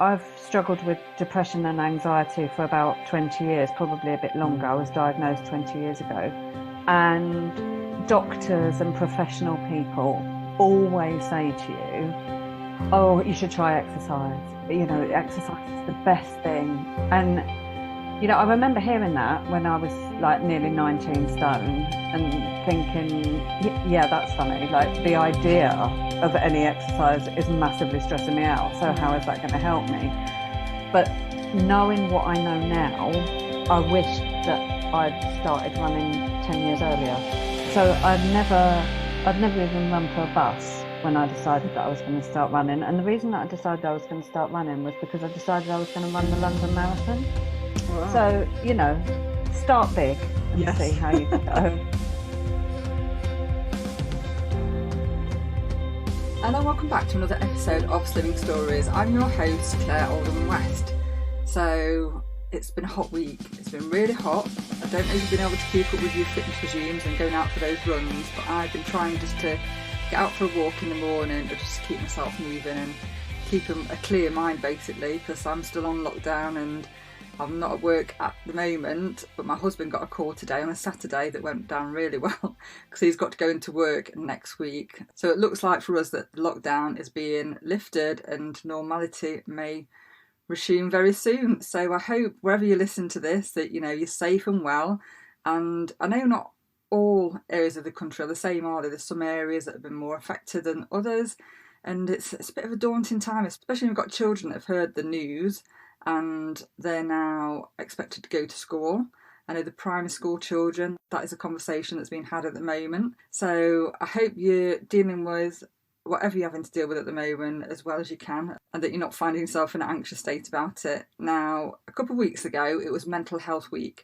I've struggled with depression and anxiety for about 20 years, probably a bit longer. I was diagnosed 20 years ago. And doctors and professional people always say to you, oh, you should try exercise. You know, exercise is the best thing. And, you know, I remember hearing that when I was like nearly 19 stone and thinking, yeah, that's funny. Like the idea of any exercise is massively stressing me out. So how is that going to help me? But knowing what I know now, I wish that I'd started running 10 years earlier. So I'd never even run for a bus when I decided that I was going to start running. And the reason that I decided I was going to start running was because I decided I was going to run the London Marathon. Wow. So, you know, start big and see how you go. Hello, welcome back to another episode of Slimming Stories. I'm your host, Claire Oldham West. So it's been a hot week. It's been really hot. I don't know if you've been able to keep up with your fitness regimes and going out for those runs, but I've been trying just to get out for a walk in the morning, or just keep myself moving and keep a clear mind basically, because I'm still on lockdown and I'm not at work at the moment, but my husband got a call today on a Saturday that went down really well because he's got to go into work next week. So it looks like for us that the lockdown is being lifted and normality may resume very soon. So I hope wherever you listen to this that, you know, you're safe and well. And I know not all areas of the country are the same, are there? There's some areas that have been more affected than others. And it's a bit of a daunting time, especially when we've got children that have heard the news and they're now expected to go to school. I know the primary school children, that is a conversation that's being had at the moment. So I hope you're dealing with whatever you're having to deal with at the moment as well as you can, and that you're not finding yourself in an anxious state about it. Now, a couple of weeks ago, it was Mental Health Week,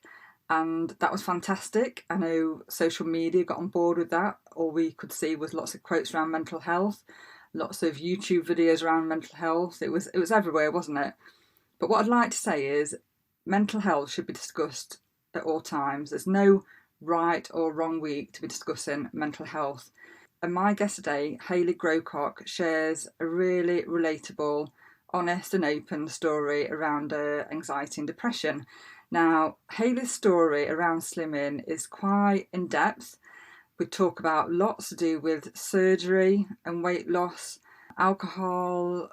and that was fantastic. I know social media got on board with that. All we could see was lots of quotes around mental health, lots of YouTube videos around mental health. It was everywhere, wasn't it? But what I'd like to say is mental health should be discussed at all times. There's no right or wrong week to be discussing mental health. And my guest today, Hayley Grocock, shares a really relatable, honest and open story around her anxiety and depression. Now, Hayley's story around slimming is quite in-depth. We talk about lots to do with surgery and weight loss, alcohol,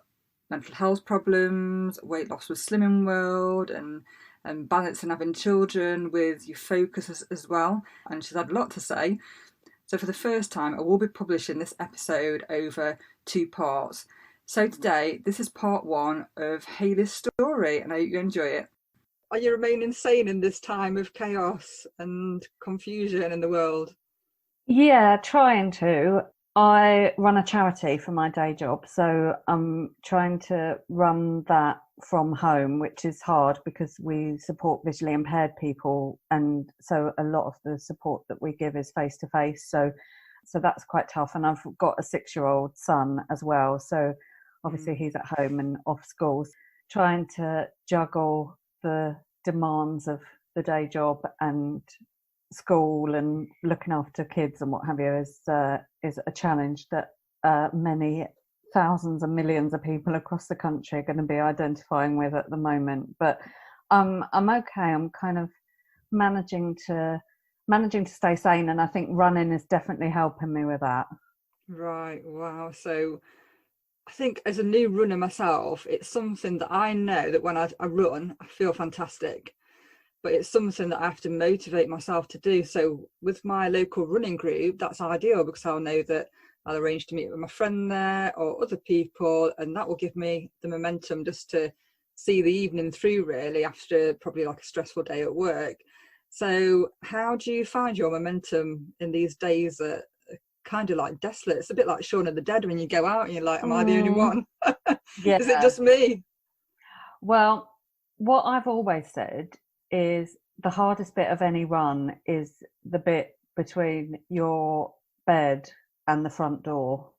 mental health problems, weight loss with Slimming World, and balancing having children with your focus as well. And she's had a lot to say. So for the first time, I will be publishing this episode over 2 parts. So today, this is part 1 of Hayley's story, and I hope you enjoy it. Are you remaining sane in this time of chaos and confusion in the world? Yeah, trying to. I run a charity for my day job, so I'm trying to run that from home, which is hard because we support visually impaired people, and so a lot of the support that we give is face to face. So that's quite tough. And I've got a 6-year-old son as well, so obviously he's at home and off school. Trying to juggle the demands of the day job and school and looking after kids and what have you is a challenge that many thousands and millions of people across the country are going to be identifying with at the moment. But I'm okay. I'm kind of managing to stay sane, and I think running is definitely helping me with that. Right. Wow. So I think as a new runner myself, it's something that I know that when I run, I feel fantastic. But it's something that I have to motivate myself to do. So with my local running group, that's ideal because I'll know that I'll arrange to meet with my friend there or other people, and that will give me the momentum just to see the evening through really after probably like a stressful day at work. So how do you find your momentum in these days that are kind of like desolate? It's a bit like Shaun of the Dead when you go out and you're like, am I the only one? Yeah. Is it just me? Well, what I've always said is the hardest bit of any run is the bit between your bed and the front door,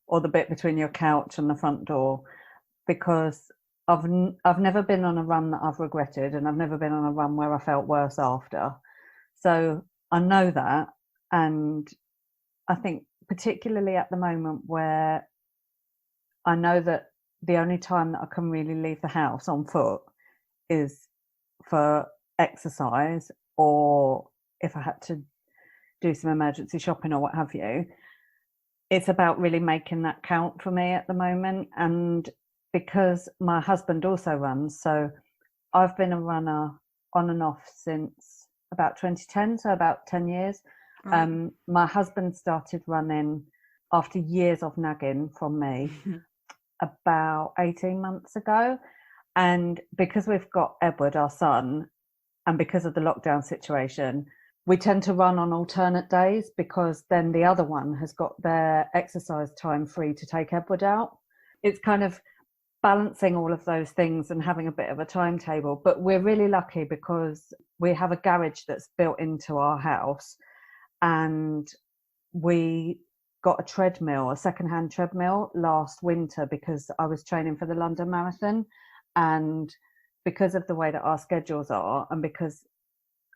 or the bit between your couch and the front door, because I've never been on a run that I've regretted, and I've never been on a run where I felt worse after. So I know that, and I think particularly at the moment where I know that the only time that I can really leave the house on foot is for exercise, or if I had to do some emergency shopping or what have you. It's about really making that count for me at the moment. And because my husband also runs, so I've been a runner on and off since about 2010, so about 10 years. Right. My husband started running after years of nagging from me about 18 months ago. And because we've got Edward, our son, and because of the lockdown situation, we tend to run on alternate days, because then the other one has got their exercise time free to take Edward out. It's kind of balancing all of those things and having a bit of a timetable. But we're really lucky because we have a garage that's built into our house, and we got a treadmill, a secondhand treadmill last winter, because I was training for the London Marathon. And because of the way that our schedules are, and because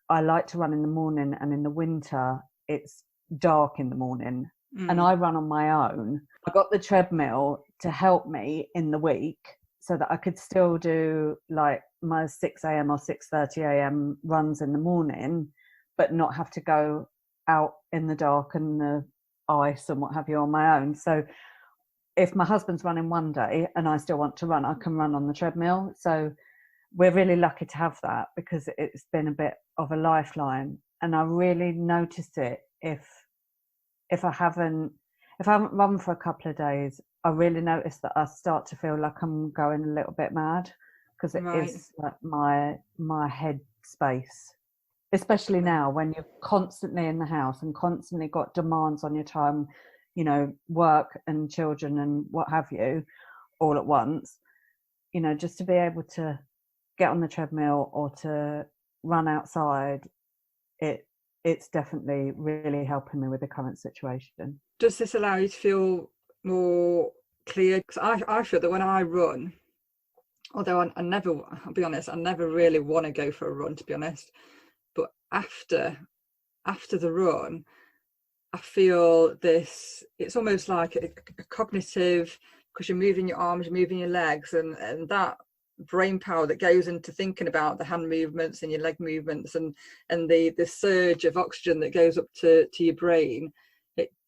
I like to run in the morning, and in the winter it's dark in the morning, and I run on my own, I got the treadmill to help me in the week so that I could still do like my 6 a.m. or 6:30 a.m. runs in the morning, but not have to go out in the dark and the ice and what have you on my own. So if my husband's running one day and I still want to run, I can run on the treadmill. So we're really lucky to have that, because it's been a bit of a lifeline. And I really notice it if I haven't run for a couple of days. I really notice that I start to feel like I'm going a little bit mad, because it Right. is like my head space, especially now when you're constantly in the house and constantly got demands on your time, you know, work and children and what have you, all at once. You know, just to be able to get on the treadmill or to run outside, it's definitely really helping me with the current situation. Does this allow you to feel more clear? Because I feel that when I run, although I never, I'll be honest, I never really want to go for a run, to be honest. But after the run, I feel this, it's almost like a cognitive, because you're moving your arms, you're moving your legs, and that brain power that goes into thinking about the hand movements and your leg movements, and the surge of oxygen that goes up to your brain.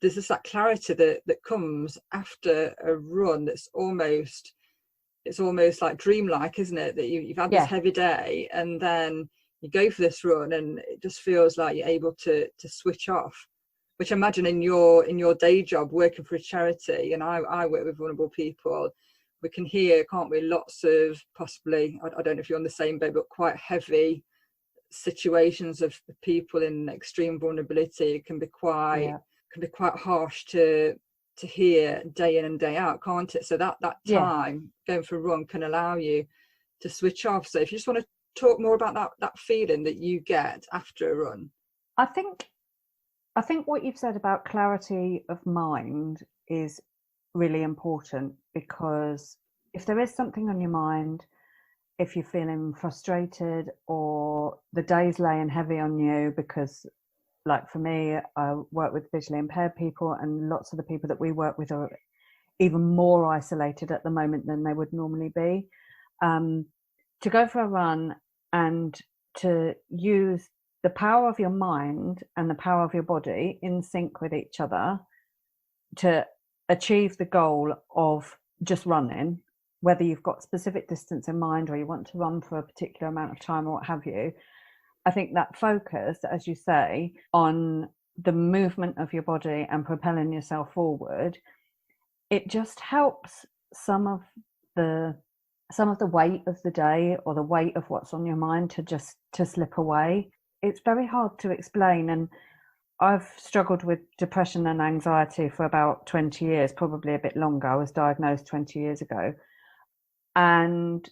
There's just that clarity that comes after a run that's almost, it's almost like dreamlike, isn't it? That you've had this heavy day, and then you go for this run, and it just feels like you're able to switch off. Which I imagine in your day job, working for a charity, and I work with vulnerable people, we can hear, can't we, lots of possibly, I don't know if you're on the same boat, but quite heavy situations of people in extreme vulnerability. It can be quite harsh to hear day in and day out, can't it? So that time going for a run can allow you to switch off. So if you just want to talk more about that feeling that you get after a run. I think what you've said about clarity of mind is really important, because if there is something on your mind, if you're feeling frustrated or the day's laying heavy on you, because like for me, I work with visually impaired people, and lots of the people that we work with are even more isolated at the moment than they would normally be. To go for a run and to use the power of your mind and the power of your body in sync with each other to achieve the goal of just running, whether you've got specific distance in mind or you want to run for a particular amount of time or what have you. I think that focus, as you say, on the movement of your body and propelling yourself forward, it just helps some of the weight of the day or the weight of what's on your mind to slip away. It's very hard to explain, and I've struggled with depression and anxiety for about 20 years, probably a bit longer. I was diagnosed 20 years ago, and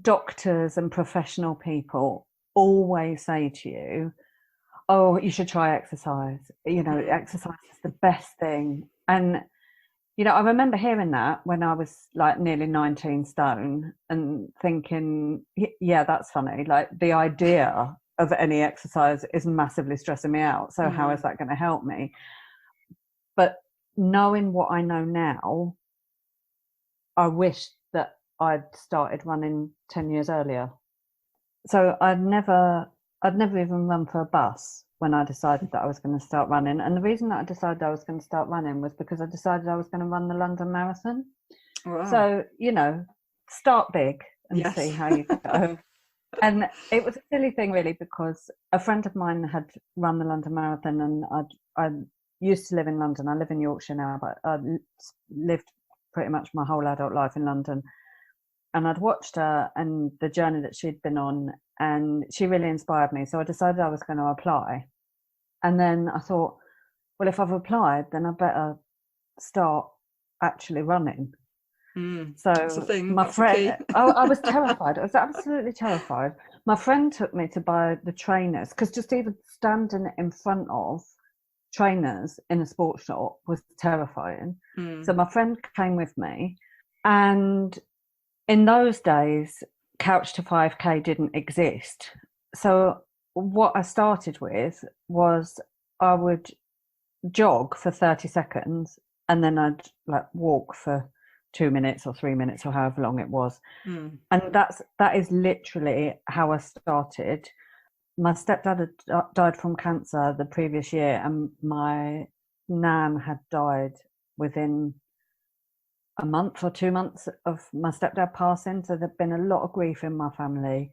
doctors and professional people always say to you, oh, you should try exercise. You know, exercise is the best thing. And you know, I remember hearing that when I was like nearly 19 stone and thinking, yeah, that's funny. Like the idea of any exercise is massively stressing me out. So how is that going to help me? But knowing what I know now, I wish I'd started running 10 years earlier. So I'd never even run for a bus when I decided that I was going to start running. And the reason that I decided I was going to start running was because I decided I was going to run the London Marathon. Wow. So, you know, start big and see how you go. And it was a silly thing, really, because a friend of mine had run the London Marathon, and I used to live in London. I live in Yorkshire now, but I lived pretty much my whole adult life in London. And I'd watched her and the journey that she'd been on, and she really inspired me. So I decided I was going to apply. And then I thought, well, if I've applied, then I better start actually running. So that's the thing. my friend, I was terrified. I was absolutely terrified. My friend took me to buy the trainers, because just even standing in front of trainers in a sports shop was terrifying. So my friend came with me, and in those days, Couch to 5K didn't exist. So what I started with was I would jog for 30 seconds, and then I'd like walk for 2 minutes or 3 minutes or however long it was. And that is literally how I started. My stepdad had died from cancer the previous year, and my nan had died within a month or 2 months of my stepdad passing. So there'd been a lot of grief in my family.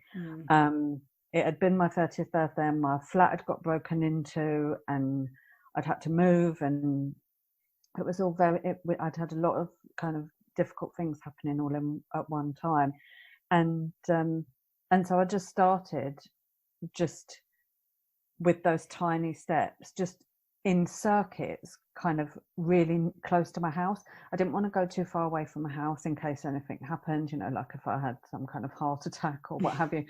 It had been my 30th birthday, and my flat had got broken into, and I'd had to move, and it was all I'd had a lot of kind of difficult things happening all at one time. And so I just started just with those tiny steps, just in circuits, kind of really close to my house. I didn't want to go too far away from my house in case anything happened, you know, like if I had some kind of heart attack or what have you.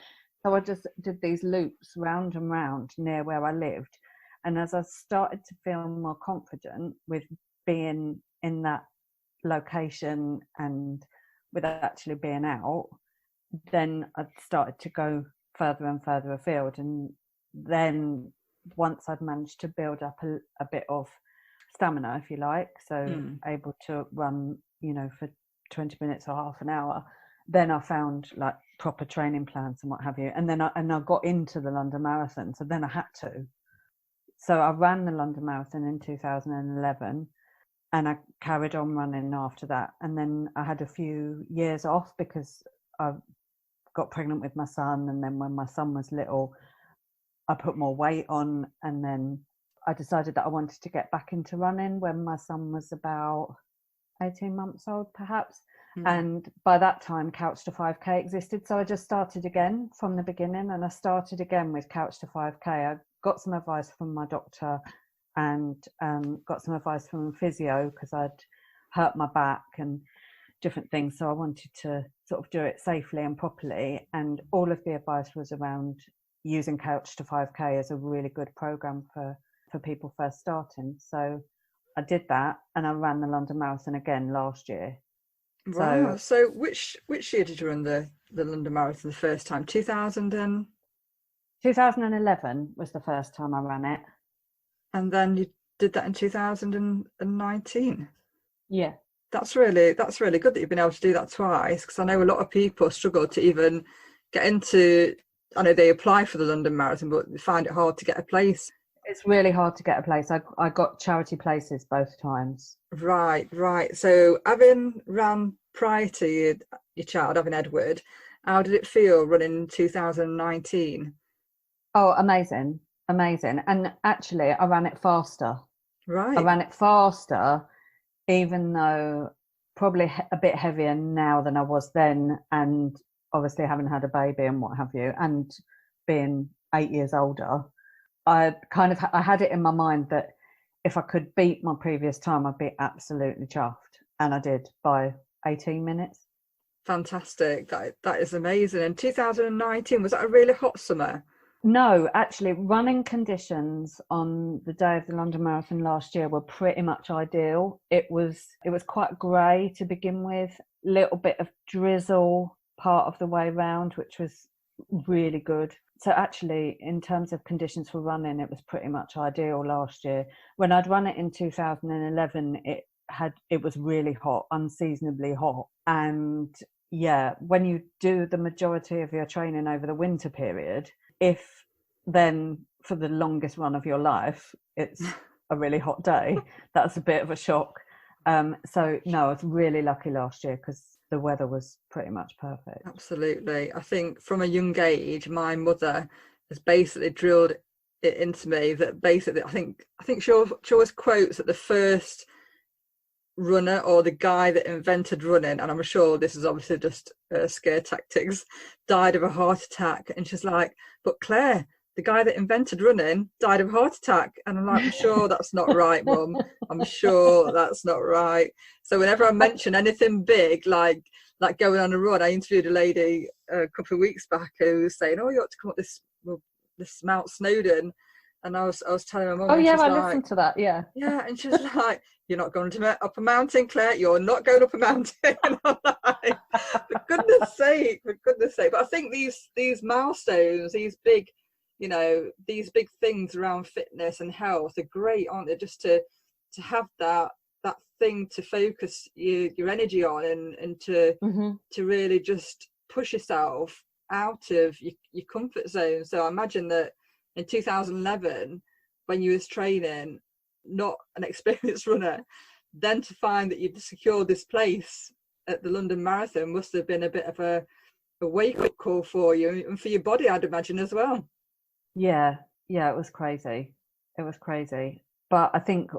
So I just did these loops round and round near where I lived. And as I started to feel more confident with being in that location and with actually being out, then I started to go further and further afield. And then once I'd managed to build up a bit of stamina, if you like, so able to run, you know, for 20 minutes or half an hour, then I found like proper training plans and what have you. And then I got into the London Marathon, so then I had to. So I ran the London Marathon in 2011, and I carried on running after that. And then I had a few years off because I got pregnant with my son, and then when my son was little, I put more weight on, and then I decided that I wanted to get back into running when my son was about 18 months old, perhaps. And by that time, Couch to 5K existed. So I just started again from the beginning, and I started again with Couch to 5K. I got some advice from my doctor, and got some advice from a physio because I'd hurt my back and different things. So I wanted to sort of do it safely and properly. And all of the advice was around using Couch to 5K as a really good program for people first starting. So I did that, and I ran the London Marathon again last year. Wow. So which year did you run the London Marathon the first time? 2011 was the first time I ran it. And then you did that in 2019. Yeah. That's really good that you've been able to do that twice, because I know a lot of people struggle to even get into, I know they apply for the London Marathon, but they find it hard to get a place. It's really hard to get a place. I got charity places both times. Right. So having ran prior to your child, having Edward, how did it feel running in 2019? Oh, amazing. And actually, I ran it faster. Right. I ran it faster, even though probably a bit heavier now than I was then. And obviously having had a baby and what have you, and being 8 years older, I had it in my mind that if I could beat my previous time, I'd be absolutely chuffed. And I did by 18 minutes. Fantastic. That is amazing. And 2019, was that a really hot summer? No, actually, running conditions on the day of the London Marathon last year were pretty much ideal. It was quite grey to begin with, little bit of drizzle part of the way round, which was really good. So actually, in terms of conditions for running, it was pretty much ideal last year. When I'd run it in 2011, it was really hot, unseasonably hot, and yeah, when you do the majority of your training over the winter period, if then for the longest run of your life it's a really hot day, that's a bit of a shock. So no, I was really lucky last year because the weather was pretty much perfect. Absolutely. I think from a young age, my mother has basically drilled it into me that basically, I think she always quotes that the first runner or the guy that invented running, and I'm sure this is obviously just scare tactics, died of a heart attack. And she's like, but Claire, the guy that invented running died of a heart attack. And I'm like, I'm sure that's not right, Mum. I'm sure that's not right. So whenever I mention anything big, like going on a run, I interviewed a lady a couple of weeks back who was saying, oh, you ought to come up this Mount Snowdon. And I was telling my mum, Oh and yeah, she's I like, listened to that. Yeah. yeah, and she's like, you're not going up a mountain, Claire. You're not going up a mountain. And I'm like, for goodness sake. But I think these milestones, these big, these big things around fitness and health are great, aren't they? Just to have that thing to focus your energy on, and to really just push yourself out of your comfort zone. So I imagine that in 2011, when you was training, not an experienced runner, then to find that you'd secured this place at the London Marathon must have been a bit of a wake-up call for you and for your body, I'd imagine, as well. Yeah, it was crazy. But I think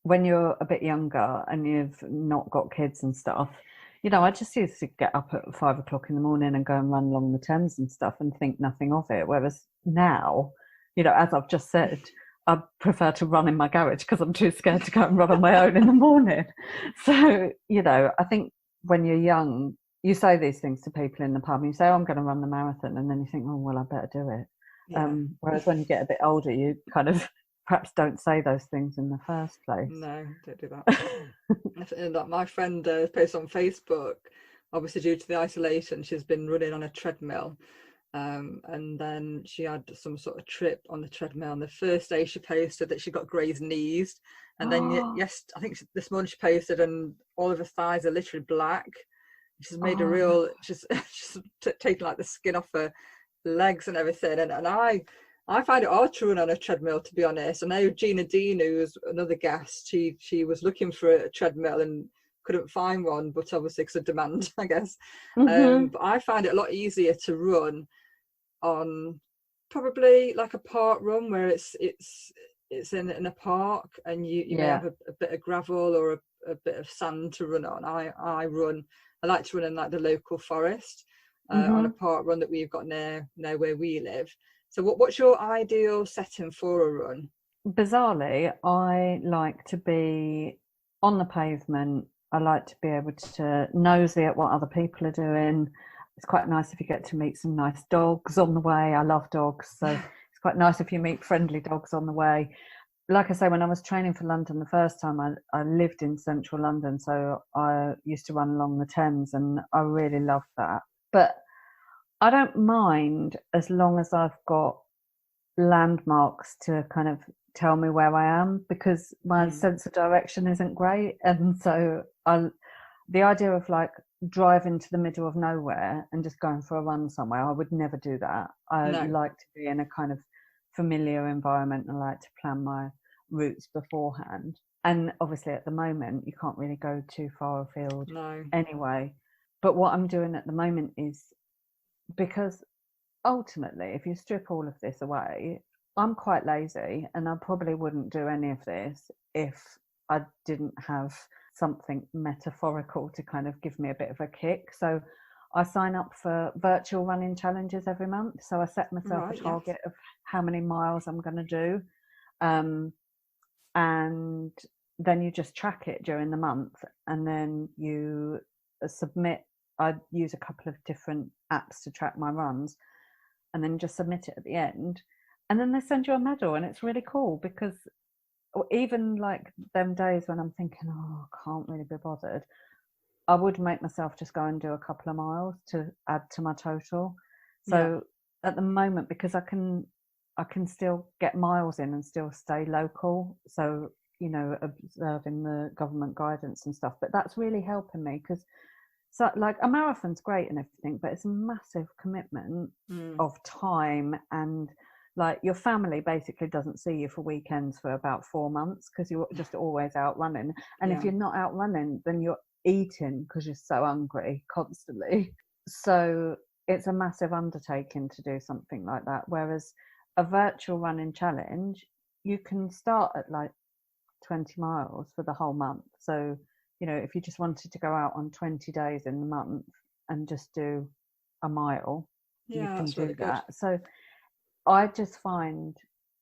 when you're a bit younger and you've not got kids and stuff, I just used to get up at 5 o'clock in the morning and go and run along the Thames and stuff and think nothing of it. Whereas now, as I've just said, I prefer to run in my garage because I'm too scared to go and run on my own in the morning. So, I think when you're young, you say these things to people in the pub. You say, oh, I'm going to run the marathon. And then you think, oh, well, I better do it. Yeah. Whereas when you get a bit older, you kind of perhaps don't say those things in the first place. No, don't do that. And like my friend posted on Facebook, obviously due to the isolation, she's been running on a treadmill. And then she had some sort of trip on the treadmill. And the first day she posted that she got grazed knees. And then, yes, I think this morning she posted and all of her thighs are literally black. She's made she's taken like the skin off her legs and everything. And I find it hard to run on a treadmill, to be honest. I know Gina Dean, who's another guest, she was looking for a treadmill and couldn't find one, but obviously because of demand, I guess. But I find it a lot easier to run on probably like a park run where it's in a park, and you may have a bit of gravel or a bit of sand to run on. I like to run in like the local forest on a park run that we've got near where we live. So what's your ideal setting for a run? Bizarrely, I like to be on the pavement. I like to be able to nosy at what other people are doing. It's quite nice if you get to meet some nice dogs on the way. I love dogs, so it's quite nice if you meet friendly dogs on the way. Like I say, when I was training for London the first time, I lived in central London, so I used to run along the Thames, and I really loved that. But I don't mind as long as I've got landmarks to kind of tell me where I am, because my sense of direction isn't great. And so the idea of like driving to the middle of nowhere and just going for a run somewhere, I would never do that. I like to be in a kind of familiar environment, and I like to plan my routes beforehand. And obviously at the moment you can't really go too far afield anyway. But what I'm doing at the moment is, because ultimately if you strip all of this away, I'm quite lazy, and I probably wouldn't do any of this if I didn't have something metaphorical to kind of give me a bit of a kick. So I sign up for virtual running challenges every month. So I set myself a target of how many miles I'm going to do. And then you just track it during the month, and then you submit. I use a couple of different apps to track my runs, and then just submit it at the end. And then they send you a medal, and it's really cool, because even like them days when I'm thinking, oh, I can't really be bothered, I would make myself just go and do a couple of miles to add to my total. So at the moment, because I can still get miles in and still stay local, so observing the government guidance and stuff, but that's really helping me, because So like a marathon's great and everything, but it's a massive commitment of time, and like your family basically doesn't see you for weekends for about 4 months because you're just always out running. And if you're not out running, then you're eating because you're so hungry constantly. So it's a massive undertaking to do something like that. Whereas a virtual running challenge, you can start at like 20 miles for the whole month. So, you know, if you just wanted to go out on 20 days in the month and just do a mile, you can do really that. good. So I just find,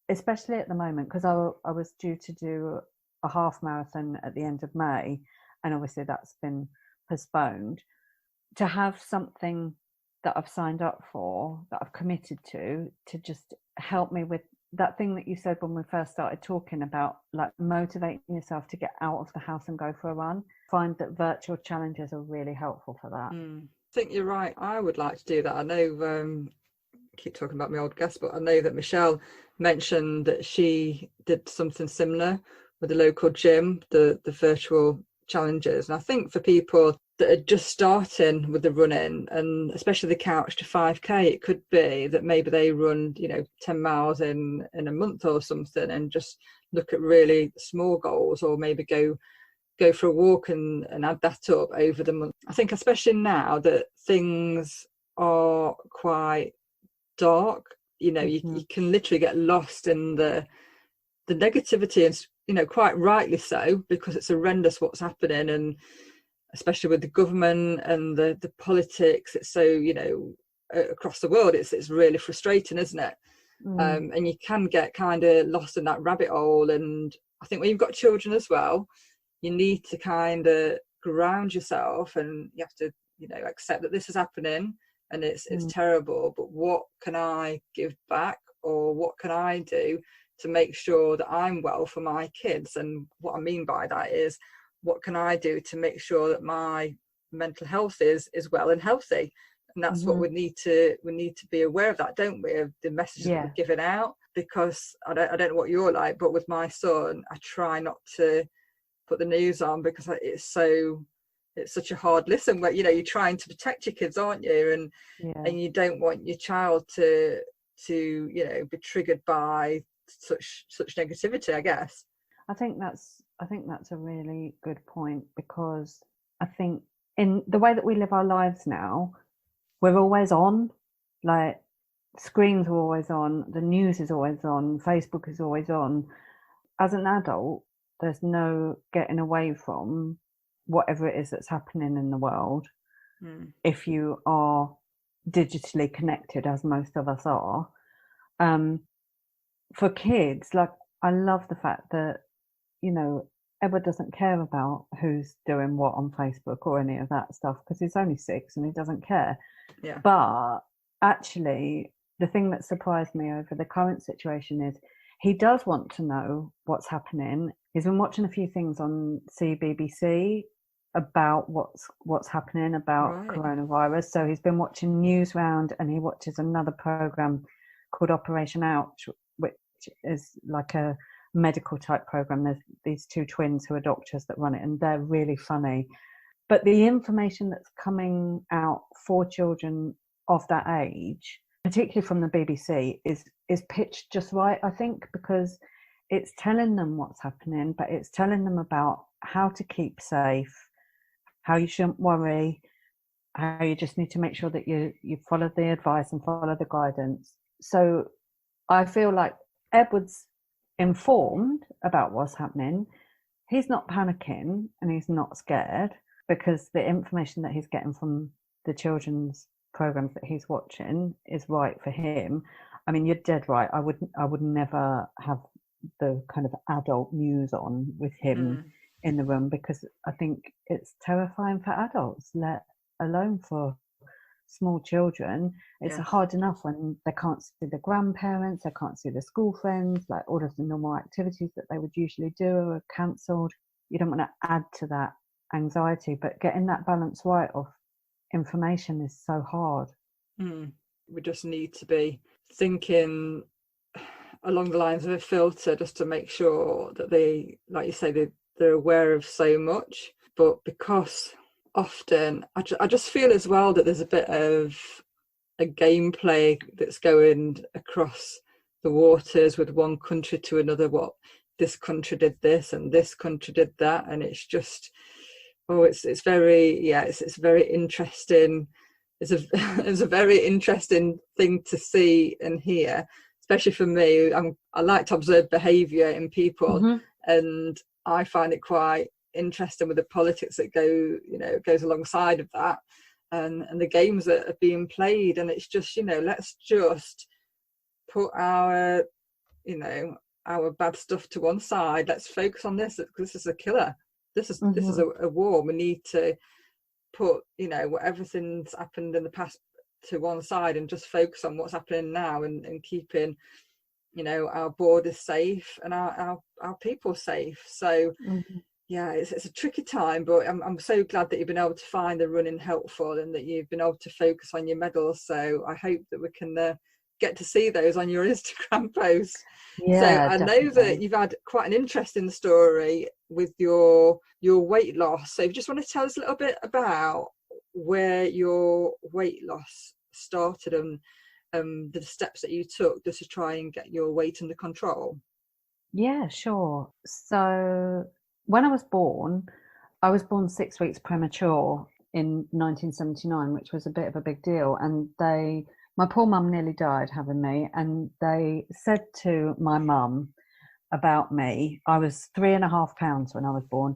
especially at the moment, because I was due to do a half marathon at the end of May, and obviously that's been postponed, to have something that I've signed up for, that I've committed to just help me with that thing that you said when we first started talking about, like motivating yourself to get out of the house and go for a run. Find that virtual challenges are really helpful for that. I think you're right. I would like to do that. I know, keep talking about my old guest, but I know that Michelle mentioned that she did something similar with the local gym, the virtual challenges. And I think for people that are just starting with the running, and especially the couch to 5k, it could be that maybe they run, 10 miles in a month or something, and just look at really small goals, or maybe go for a walk and add that up over the month. I think especially now that things are quite dark, you can literally get lost in the negativity, and quite rightly so, because it's horrendous what's happening, and especially with the government and the politics, it's so across the world, it's really frustrating, isn't it? And you can get kind of lost in that rabbit hole. And I think when you've got children as well, you need to kind of ground yourself, and you have to accept that this is happening and it's terrible, but what can I give back, or what can I do to make sure that I'm well for my kids? And what I mean by that is, what can I do to make sure that my mental health is well and healthy? And that's what we need to be aware of, that, don't we, of the messages that we're giving out. Because I don't know what you're like, but with my son, I try not to put the news on, because it's such a hard listen, where you're trying to protect your kids, aren't you? And you don't want your child to be triggered by such negativity, I guess. I think that's a really good point, because I think in the way that we live our lives now, we're always on. Like, screens are always on, the news is always on, Facebook is always on. As an adult, there's no getting away from whatever it is that's happening in the world. If you are digitally connected, as most of us are. For kids, like, I love the fact that, Edward doesn't care about who's doing what on Facebook or any of that stuff, because he's only 6 and he doesn't care. Yeah. But actually, the thing that surprised me over the current situation is he does want to know what's happening. He's been watching a few things on CBBC about what's happening about coronavirus. So he's been watching Newsround, and he watches another program called Operation Ouch, which is like a medical type program. There's these 2 twins who are doctors that run it, and they're really funny. But the information that's coming out for children of that age, particularly from the BBC, is pitched just right, I think, because it's telling them what's happening, but it's telling them about how to keep safe, how you shouldn't worry, how you just need to make sure that you follow the advice and follow the guidance. So I feel like Edward's informed about what's happening. He's not panicking and he's not scared, because the information that he's getting from the children's programs that he's watching is right for him. I mean, you're dead right. I would never have the kind of adult news on with him in the room, because I think it's terrifying for adults, let alone for small children. It's hard enough when they can't see the grandparents, they can't see the school friends, like all of the normal activities that they would usually do are cancelled. You don't want to add to that anxiety, but getting that balance right of information is so hard. We just need to be thinking along the lines of a filter, just to make sure that they, like you say, they're aware of so much. But because often. I just feel as well that there's a bit of a gameplay that's going across the waters with one country to another. What this country did this and this country did that, and it's just it's very it's very interesting. It's a it's a very interesting thing to see and hear, especially for me. I like to observe behaviour in people, and I find it quite interesting with the politics that goes alongside of that, and the games that are being played. And it's just, let's just put our bad stuff to one side. Let's focus on this, because this is a killer. This is a war. We need to put everything's happened in the past to one side and just focus on what's happening now, and keeping our borders safe and our people safe. So yeah, it's a tricky time, but I'm so glad that you've been able to find the running helpful, and that you've been able to focus on your medals. So I hope that we can get to see those on your Instagram posts. Yeah, so I definitely. know that you've had quite an interesting story with your weight loss. So if you just want to tell us a little bit about where your weight loss started, and the steps that you took just to try and get your weight under control. Yeah, sure. So when I was born 6 weeks premature in 1979, which was a bit of a big deal. And my poor mum nearly died having me. And they said to my mum about me, I was 3.5 pounds when I was born.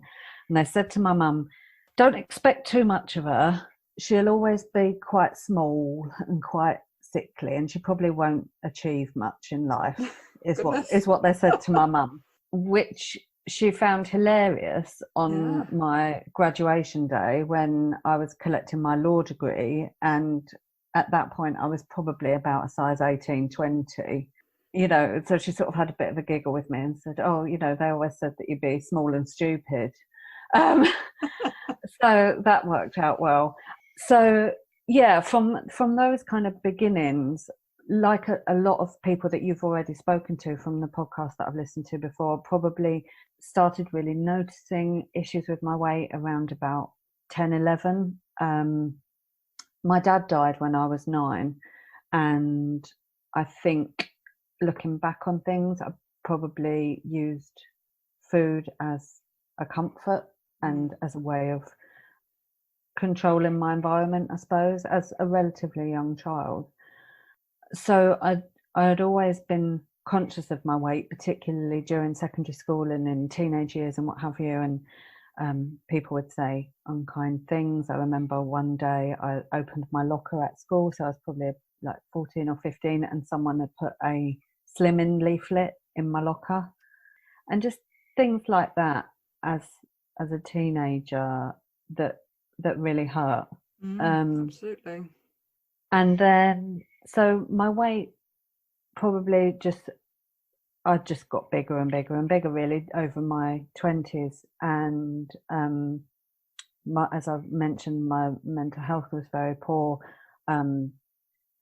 And they said to my mum, don't expect too much of her. She'll always be quite small and quite sickly, and she probably won't achieve much in life, is what they said to my mum, which she found hilarious on my graduation day when I was collecting my law degree. And at that point I was probably about a size 18, 20, so she sort of had a bit of a giggle with me and said, they always said that you'd be small and stupid. So that worked out well. So yeah, from those kind of beginnings, like a lot of people that you've already spoken to from the podcast that I've listened to before, probably started really noticing issues with my weight around about 10, 11. My dad died when I was 9, and I think looking back on things, I probably used food as a comfort and as a way of controlling my environment, I suppose, as a relatively young child. So I had always been conscious of my weight, particularly during secondary school and in teenage years and what have you. And people would say unkind things. I remember one day I opened my locker at school, so I was probably like 14 or 15, and someone had put a slimming leaflet in my locker, and just things like that as a teenager that really hurt. Absolutely. And then, so my weight probably I just got bigger and bigger and bigger really over my 20s. And as I've mentioned, my mental health was very poor in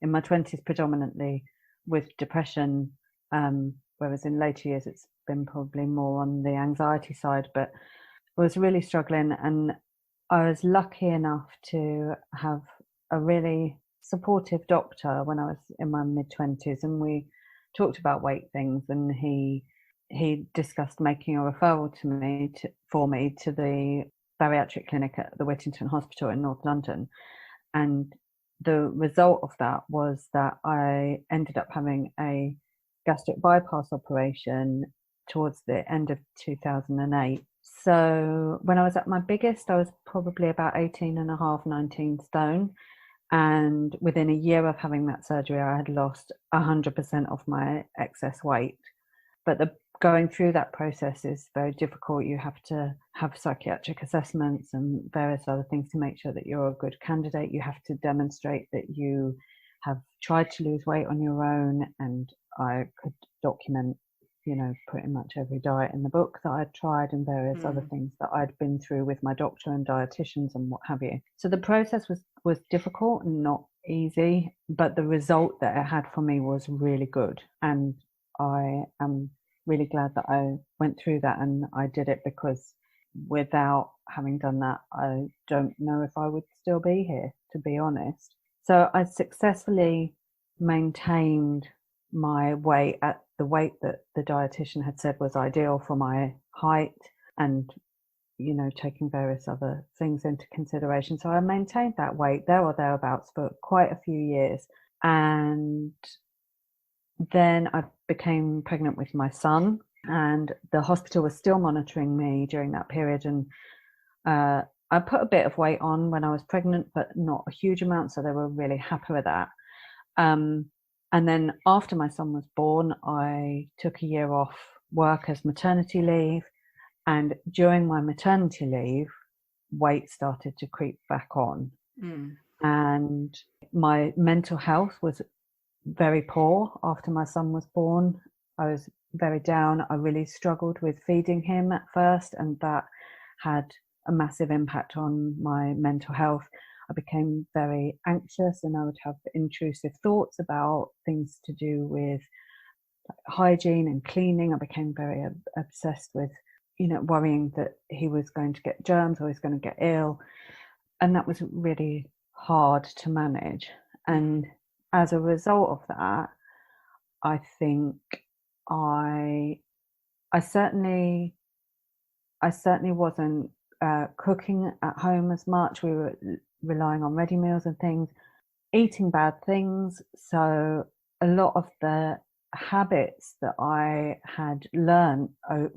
my 20s, predominantly with depression, whereas in later years it's been probably more on the anxiety side. But I was really struggling, and I was lucky enough to have a really supportive doctor when I was in my mid-20s, and we talked about weight things, and he discussed making a referral for me to the bariatric clinic at the Whittington Hospital in North London. And the result of that was that I ended up having a gastric bypass operation towards the end of 2008. So when I was at my biggest, I was probably about 18.5, 19 stone. And within a year of having that surgery, I had lost 100% of my excess weight. But going through that process is very difficult. You have to have psychiatric assessments and various other things to make sure that you're a good candidate. You have to demonstrate that you have tried to lose weight on your own. And I could document, pretty much every diet in the book that I'd tried, and various other things that I'd been through with my doctor and dietitians and what have you. So the process was difficult and not easy, but the result that it had for me was really good. And I am really glad that I went through that, and I did it because without having done that, I don't know if I would still be here, to be honest. So I successfully maintained my weight at the weight that the dietitian had said was ideal for my height, and taking various other things into consideration. So I maintained that weight there or thereabouts for quite a few years. And then I became pregnant with my son, and the hospital was still monitoring me during that period. And I put a bit of weight on when I was pregnant, but not a huge amount. So they were really happy with that. And then after my son was born, I took a year off work as maternity leave. And during my maternity leave, weight started to creep back on. And my mental health was very poor after my son was born. I was very down. I really struggled with feeding him at first, and that had a massive impact on my mental health. I became very anxious, and I would have intrusive thoughts about things to do with hygiene and cleaning. I became very obsessed with worrying that he was going to get germs or he's going to get ill. And that was really hard to manage. And as a result of that, I think I certainly wasn't cooking at home as much. We were relying on ready meals and things, eating bad things. So a lot of the habits that I had learned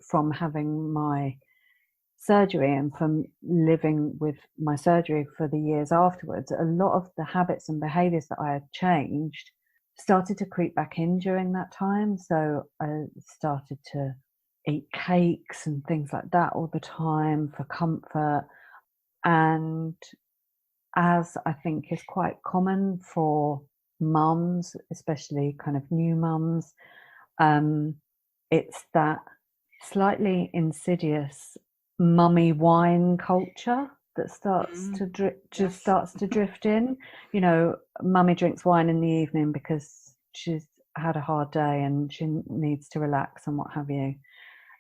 from having my surgery and from living with my surgery for the years afterwards, a lot of the habits and behaviors that I had changed started to creep back in during that time. So I started to eat cakes and things like that all the time for comfort. And as I think is quite common for mums, especially kind of new mums, it's that slightly insidious mummy wine culture that starts to drift in. Mummy drinks wine in the evening because she's had a hard day and she needs to relax and what have you.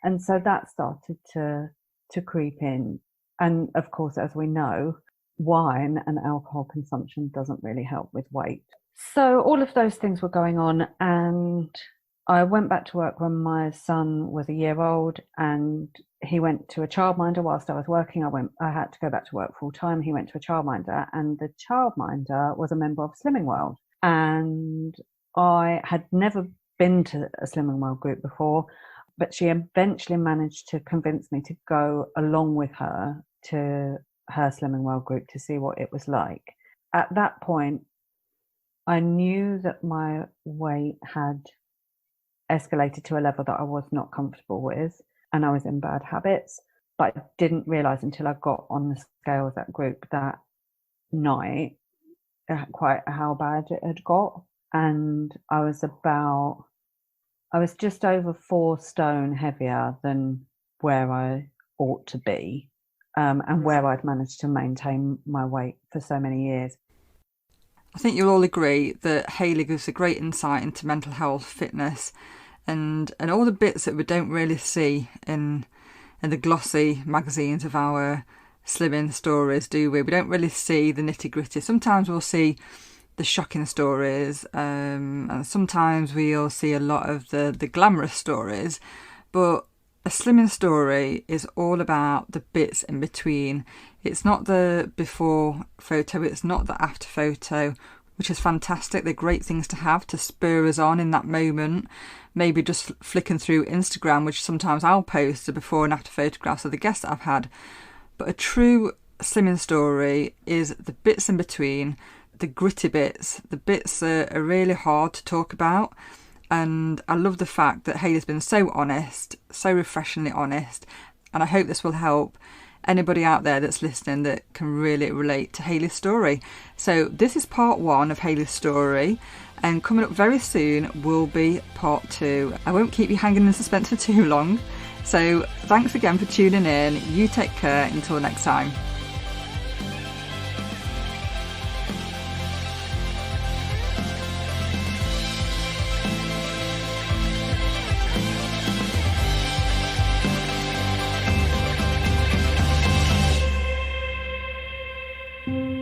And so that started to creep in. And of course, as we know, wine and alcohol consumption doesn't really help with weight. So all of those things were going on, and I went back to work when my son was a year old, and he went to a childminder whilst I was working. I had to go back to work full time. He went to a childminder, and the childminder was a member of Slimming World. And I had never been to a Slimming World group before, but she eventually managed to convince me to go along with her to her Slimming World group to see what it was like. At that point, I knew that my weight had escalated to a level that I was not comfortable with, and I was in bad habits, but I didn't realise until I got on the scales at group that night quite how bad it had got. And I was just over 4 stone heavier than where I ought to be, and where I'd managed to maintain my weight for so many years. I think you'll all agree that Hayley gives a great insight into mental health, fitness, and all the bits that we don't really see in the glossy magazines of our slimming stories, do we? We don't really see the nitty-gritty. Sometimes we'll see the shocking stories, and sometimes we'll see a lot of the glamorous stories, but a slimming story is all about the bits in between. It's not the before photo, it's not the after photo, which is fantastic. They're great things to have to spur us on in that moment. Maybe just flicking through Instagram, which sometimes I'll post the before and after photographs of the guests that I've had. But a true slimming story is the bits in between, the gritty bits, the bits that are really hard to talk about. And I love the fact that Hayley's been so honest, so refreshingly honest. And I hope this will help anybody out there that's listening that can really relate to Hayley's story. So this is part 1 of Hayley's story. And coming up very soon will be part 2. I won't keep you hanging in suspense for too long. So thanks again for tuning in. You take care until next time. you.